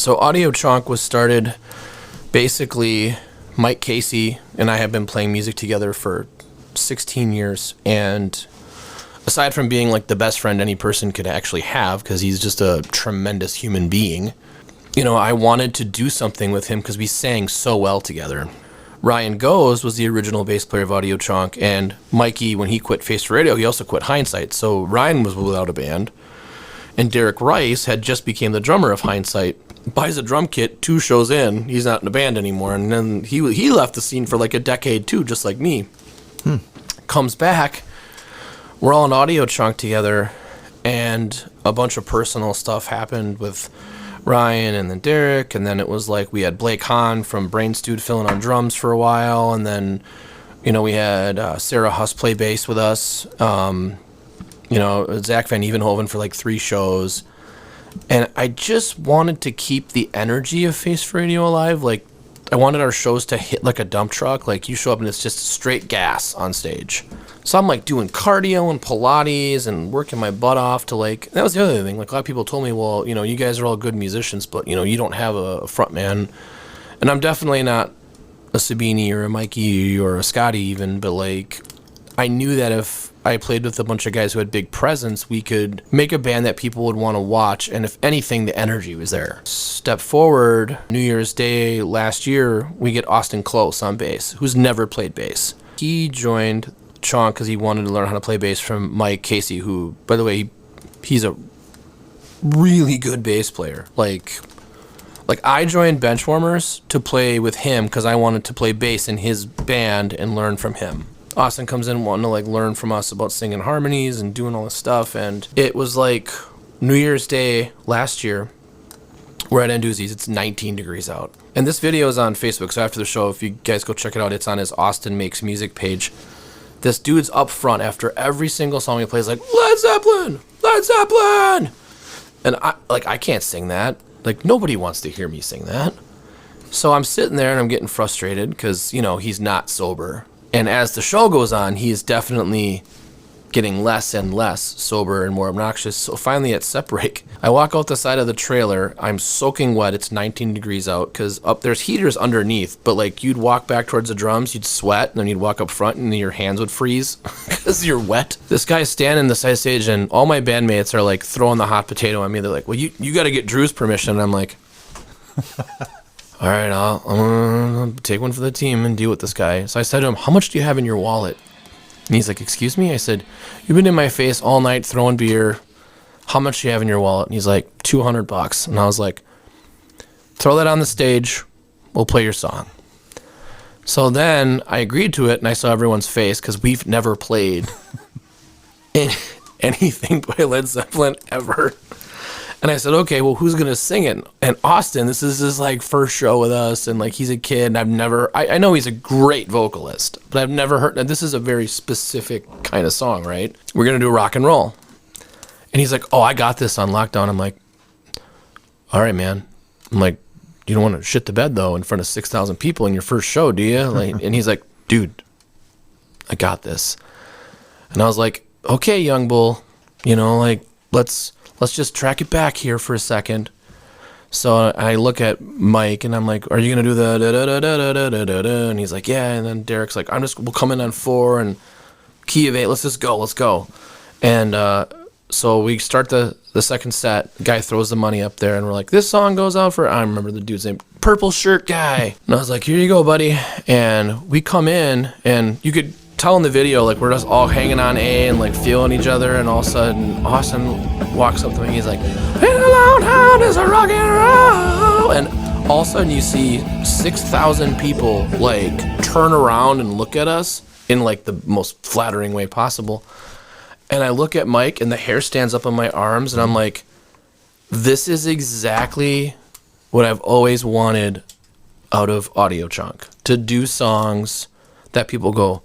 So Audiochonk was started basically, Mike Casey and I have been playing music together for 16 years, and aside from being like the best friend any person could actually have, because he's just a tremendous human being, you know, I wanted to do something with him because we sang so well together. Ryan Goes was the original bass player of Audiochonk, and Mikey, when he quit Face Radio, he also quit Hindsight, so Ryan was without a band. And Derek Rice had just became the drummer of Hindsight, buys a drum kit 2 shows in, he's not in a band anymore, and then he left the scene for like a decade too, just like me. Comes back, we're all in Audiochonk together, and a bunch of personal stuff happened with Ryan and then Derek, and then it was like we had Blake Hahn from Brain Stewed filling on drums for a while, and then, you know, we had Sarah Huss play bass with us, you know, Zach Van Evenhoven for like 3 shows, and I just wanted to keep the energy of Face Radio alive. Like, I wanted our shows to hit like a dump truck. Like, you show up and it's just straight gas on stage. So I'm like doing cardio and Pilates and working my butt off to like, that was the other thing. Like, a lot of people told me, well, you know, you guys are all good musicians, but, you know, you don't have a front man. And I'm definitely not a Sabini or a Mikey or a Scotty even, but like, I knew that if I played with a bunch of guys who had big presence, we could make a band that people would want to watch, and if anything, the energy was there. Step forward, New Year's Day last year, we get Austin Close on bass, who's never played bass. He joined Chonk because he wanted to learn how to play bass from Mike Casey, who, by the way, he's a really good bass player. Like I joined Benchwarmers to play with him because I wanted to play bass in his band and learn from him. Austin comes in wanting to like learn from us about singing harmonies and doing all this stuff, and it was like New Year's Day last year. We're at Anduzzi's. It's 19 degrees out, and this video is on Facebook, so after the show, if you guys go check it out, it's on his Austin Makes Music page. This dude's up front after every single song he plays, like, Led Zeppelin, Led Zeppelin, and I can't sing that. Like, nobody wants to hear me sing that. So I'm sitting there and I'm getting frustrated because, you know, he's not sober. And as the show goes on, he is definitely getting less and less sober and more obnoxious. So finally at set break, I walk out the side of the trailer. I'm soaking wet. It's 19 degrees out because up there's heaters underneath. But like, you'd walk back towards the drums, you'd sweat, and then you'd walk up front and your hands would freeze because you're wet. This guy's standing the side stage, and all my bandmates are like throwing the hot potato at me. They're like, well, you got to get Drew's permission. And I'm like, all right, I'll take one for the team and deal with this guy. So I said to him, how much do you have in your wallet? And he's like, excuse me? I said, you've been in my face all night throwing beer. How much do you have in your wallet? And he's like, $200. And I was like, throw that on the stage. We'll play your song. So then I agreed to it, and I saw everyone's face because we've never played anything by Led Zeppelin ever. And I said, okay, well, who's going to sing it? And Austin, this is his, like, first show with us, and, like, he's a kid, and I know he's a great vocalist, but I've never heard, and this is a very specific kind of song, right? We're going to do rock and roll. And he's like, oh, I got this on lockdown. I'm like, all right, man. I'm like, you don't want to shit the bed, though, in front of 6,000 people in your first show, do you? Like, and he's like, dude, I got this. And I was like, okay, young bull, you know, like, let's just track it back here for a second. So I look at Mike and I'm like, are you going to do the da-da-da-da-da-da-da-da? And he's like, yeah. And then Derek's like, we'll come in on 4 and key of 8. Let's go. And so we start the second set. The guy throws the money up there and we're like, this song goes out for, I remember the dude's name, Purple Shirt Guy. And I was like, here you go, buddy. And we come in and you could tell in the video, like, we're just all hanging on A and like feeling each other, and all of a sudden Austin walks up to me and he's like, "In a long hound is a rock and roll," and all of a sudden you see 6,000 people like turn around and look at us in like the most flattering way possible. And I look at Mike and the hair stands up on my arms, and I'm like, this is exactly what I've always wanted out of Audiochonk, to do songs that people go,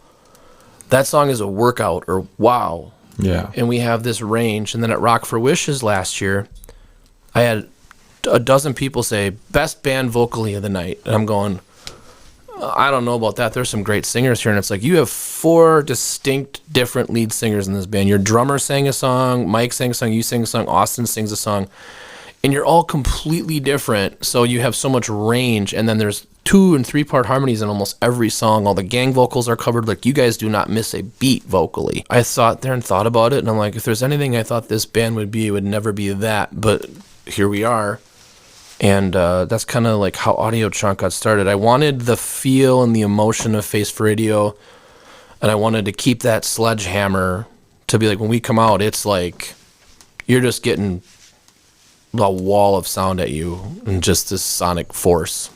that song is a workout, or wow. Yeah. And we have this range. And then at Rock for Wishes last year, I had a dozen people say, best band vocally of the night. And I'm going, I don't know about that. There's some great singers here. And it's like, you have 4 distinct different lead singers in this band. Your drummer sang a song, Mike sang a song, you sang a song, Austin sings a song. and you're all completely different, so you have so much range, and then there's 2 and 3 part harmonies in almost every song. All the gang vocals are covered. Like, you guys do not miss a beat vocally. I thought there and thought about it, and I'm like, if there's anything I thought this band would be, it would never be that, but here we are. And that's kind of like how Audiochonk got started. I wanted the feel and the emotion of Face for Radio, and I wanted to keep that sledgehammer to be like, when we come out, it's like you're just getting a wall of sound at you and just this sonic force.